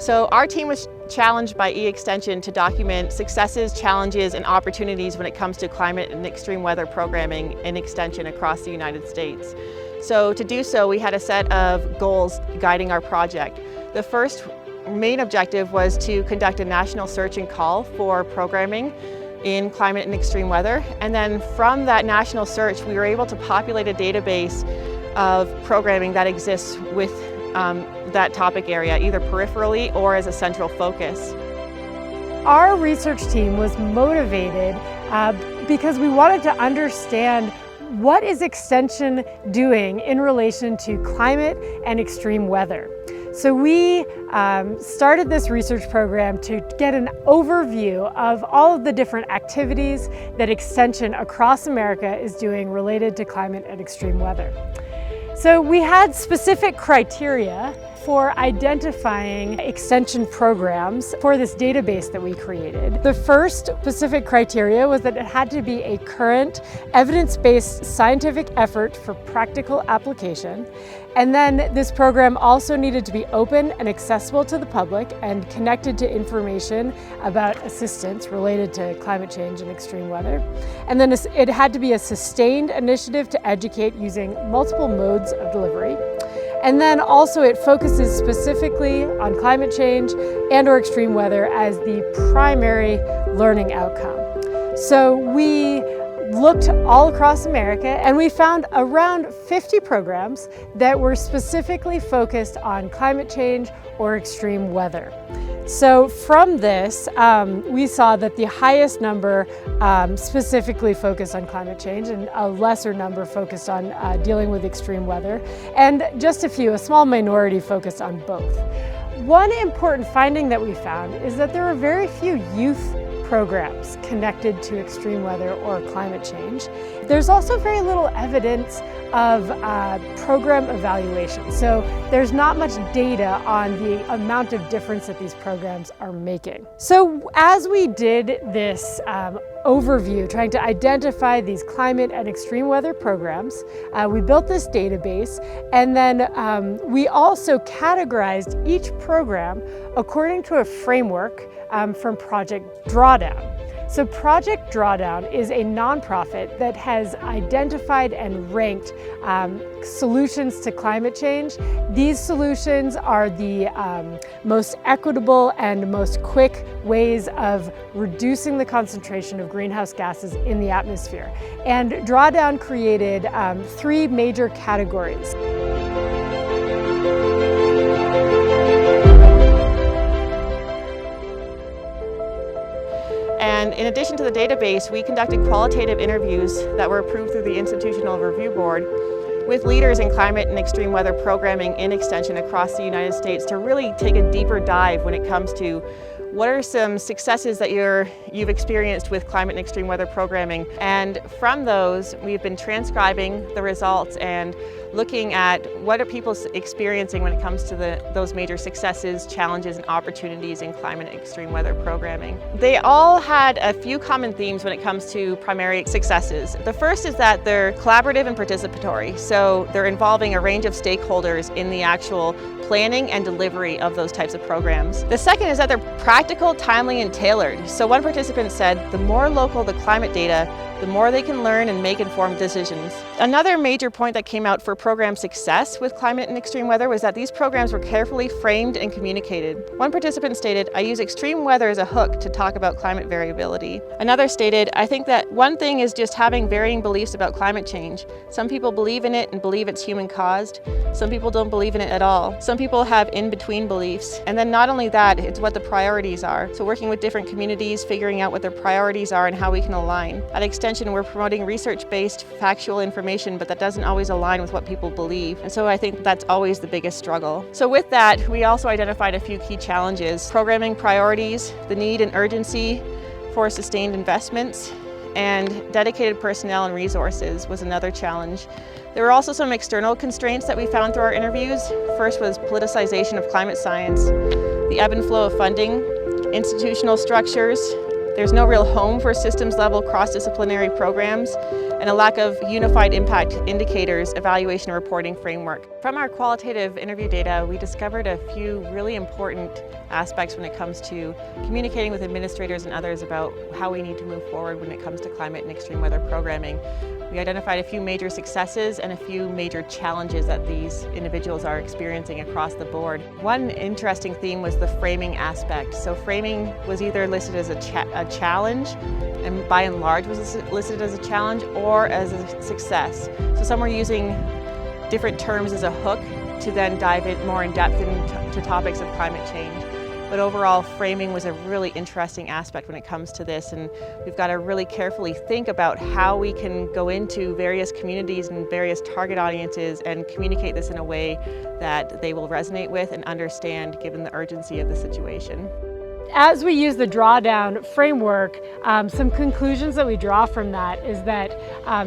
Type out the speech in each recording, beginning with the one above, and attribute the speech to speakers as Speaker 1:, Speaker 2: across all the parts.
Speaker 1: So our team was challenged by E-Extension to document successes, challenges, and opportunities when it comes to climate and extreme weather programming in Extension across the United States. So to do so, we had a set of goals guiding our project. The first main objective was to conduct a national search and call for programming in climate and extreme weather. And then from that national search, we were able to populate a database of programming that exists with that topic area, either peripherally or as a central focus.
Speaker 2: Our research team was motivated because we wanted to understand what is Extension doing in relation to climate and extreme weather. So we started this research program to get an overview of all of the different activities that Extension across America is doing related to climate and extreme weather. So we had specific criteria for identifying Extension programs for this database that we created. The first specific criteria was that it had to be a current, evidence-based scientific effort for practical application. And then this program also needed to be open and accessible to the public and connected to information about assistance related to climate change and extreme weather. And then it had to be a sustained initiative to educate using multiple modes of delivery. And then also it focuses specifically on climate change and/or extreme weather as the primary learning outcome. So we looked all across America and we found around 50 programs that were specifically focused on climate change or extreme weather. So from this, we saw that the highest number specifically focused on climate change and a lesser number focused on dealing with extreme weather, and just a small minority focused on both. One important finding that we found is that there are very few youth programs connected to extreme weather or climate change. There's also very little evidence of program evaluation. So there's not much data on the amount of difference that these programs are making. So as we did this overview, trying to identify these climate and extreme weather programs, we built this database, and then we also categorized each program according to a framework from Project Drawdown. So Project Drawdown is a nonprofit that has identified and ranked solutions to climate change. These solutions are the most equitable and most quick ways of reducing the concentration of greenhouse gases in the atmosphere. And Drawdown created 3 major categories.
Speaker 1: And in addition to the database, we conducted qualitative interviews that were approved through the Institutional Review Board with leaders in climate and extreme weather programming in Extension across the United States to really take a deeper dive when it comes to what are some successes that you've experienced with climate and extreme weather programming. And from those, we've been transcribing the results and looking at what are people experiencing when it comes to those major successes, challenges, and opportunities in climate and extreme weather programming. They all had a few common themes when it comes to primary successes. The first is that they're collaborative and participatory, so they're involving a range of stakeholders in the actual planning and delivery of those types of programs. The second is that they're practical, timely, and tailored. So one participant said, the more local the climate data, the more they can learn and make informed decisions. Another major point that came out for program success with climate and extreme weather was that these programs were carefully framed and communicated. One participant stated, I use extreme weather as a hook to talk about climate variability. Another stated, I think that one thing is just having varying beliefs about climate change. Some people believe in it and believe it's human caused. Some people don't believe in it at all. Some people have in-between beliefs. And then not only that, it's what the priorities are. So working with different communities, figuring out what their priorities are and how we can align. At Extension, we're promoting research-based factual information, but that doesn't always align with what people believe. And so I think that's always the biggest struggle. So with that, we also identified a few key challenges. Programming priorities, the need and urgency for sustained investments, and dedicated personnel and resources was another challenge. There were also some external constraints that we found through our interviews. First was politicization of climate science, the ebb and flow of funding, institutional structures, There's no real home for systems-level cross-disciplinary programs and a lack of unified impact indicators, evaluation, and reporting framework. From our qualitative interview data, we discovered a few really important aspects when it comes to communicating with administrators and others about how we need to move forward when it comes to climate and extreme weather programming. We identified a few major successes and a few major challenges that these individuals are experiencing across the board. One interesting theme was the framing aspect. So framing was either listed as a challenge, and by and large was listed as a challenge, or as a success. So some were using different terms as a hook to then dive in more in depth into topics of climate change. But overall, framing was a really interesting aspect when it comes to this, and we've got to really carefully think about how we can go into various communities and various target audiences and communicate this in a way that they will resonate with and understand given the urgency of the situation.
Speaker 2: As we use the drawdown framework, some conclusions that we draw from that is that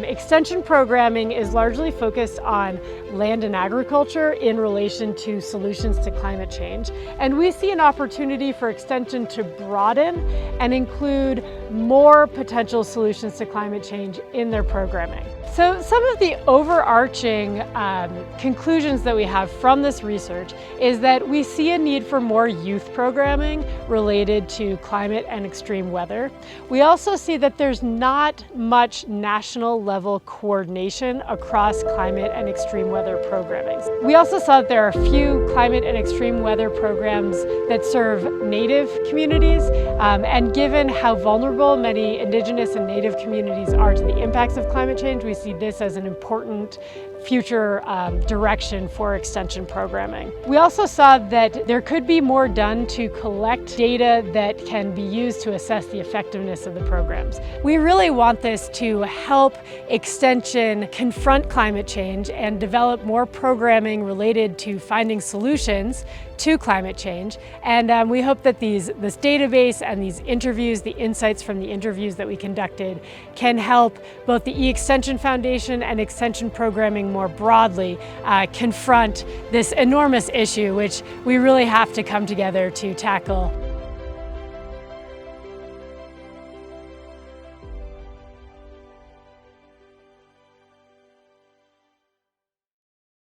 Speaker 2: extension programming is largely focused on land and agriculture in relation to solutions to climate change. And we see an opportunity for extension to broaden and include more potential solutions to climate change in their programming. So some of the overarching conclusions that we have from this research is that we see a need for more youth programming related to climate and extreme weather. We also see that there's not much national level coordination across climate and extreme weather programming. We also saw that there are a few climate and extreme weather programs that serve Native communities, and given how vulnerable many Indigenous and Native communities are to the impacts of climate change, we see this as an important future direction for extension programming. We also saw that there could be more done to collect data that can be used to assess the effectiveness of the programs. We really want this to help extension confront climate change and develop more programming related to finding solutions to climate change. And we hope that this database and these interviews, the insights from the interviews that we conducted, can help both the E-Extension Foundation and extension programming more broadly confront this enormous issue, which we really have to come together to tackle.